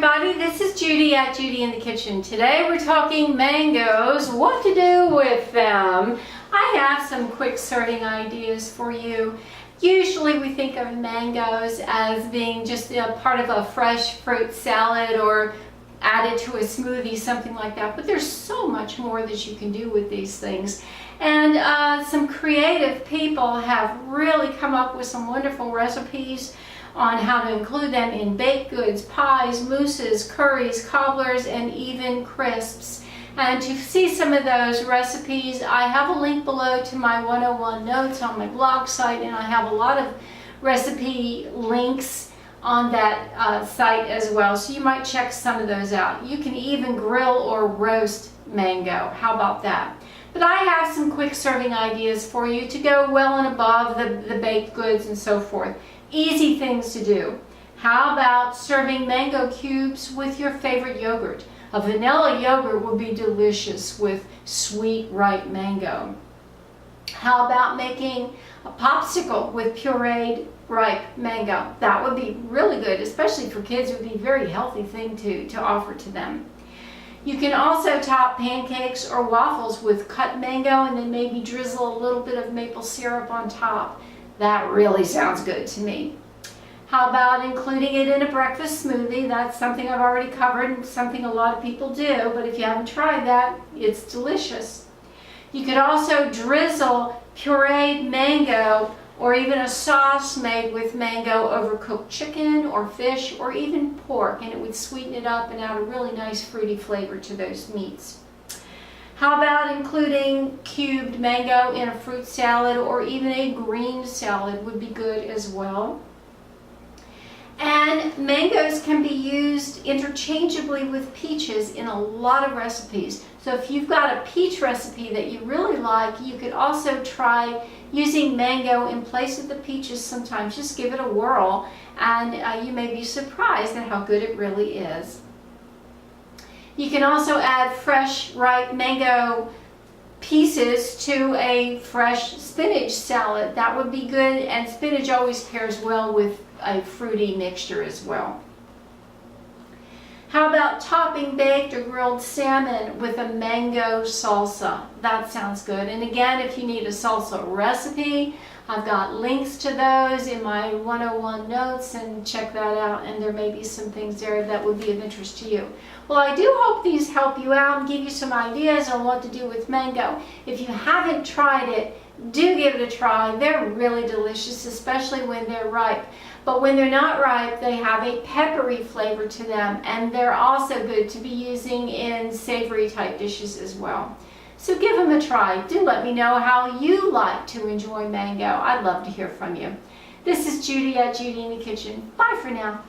everybody, this is Judy at Judy in the Kitchen. Today we're talking mangoes, what to do with them. I have some quick serving ideas for you. Usually we think of mangoes as being just a part of a fresh fruit salad or added to a smoothie, something like that. But there's so much more that you can do with these things. And some creative people have really come up with some wonderful recipes on how to include them in baked goods, pies, mousses, curries, cobblers, and even crisps. And to see some of those recipes, I have a link below to my 101 notes on my blog site, and I have a lot of recipe links on that site as well, so you might check some of those out. You can even grill or roast mango. How about that? But I have some quick serving ideas for you to go well and above the baked goods and so forth. Easy things to do. How about serving mango cubes with your favorite yogurt? A vanilla yogurt would be delicious with sweet, ripe mango. How about making a popsicle with pureed ripe mango? That would be really good, especially for kids. It would be a very healthy thing to offer to them. You can also top pancakes or waffles with cut mango and then maybe drizzle a little bit of maple syrup on top. That really sounds good to me. How about including it in a breakfast smoothie? That's something I've already covered and something a lot of people do, but if you haven't tried that, it's delicious. You could also drizzle pureed mango or even a sauce made with mango over cooked chicken or fish or even pork, and it would sweeten it up and add a really nice fruity flavor to those meats. How about including cubed mango in a fruit salad or even a green salad would be good as well. And mangoes can be used interchangeably with peaches in a lot of recipes. So if you've got a peach recipe that you really like, you could also try using mango in place of the peaches sometimes. Just give it a whirl and you may be surprised at how good it really is. You can also add fresh, ripe mango pieces to a fresh spinach salad. That would be good, and spinach always pairs well with a fruity mixture as well. How about topping baked or grilled salmon with a mango salsa? That sounds good. And again, if you need a salsa recipe, I've got links to those in my 101 notes, and check that out, and there may be some things there that would be of interest to you. Well, I do hope these help you out and give you some ideas on what to do with mango. If you haven't tried it, do give it a try. They're really delicious, especially when they're ripe. But when they're not ripe, they have a peppery flavor to them, and they're also good to be using in savory type dishes as well. So give them a try. Do let me know how you like to enjoy mango. I'd love to hear from you. This is Judy at Judy in the Kitchen. Bye for now.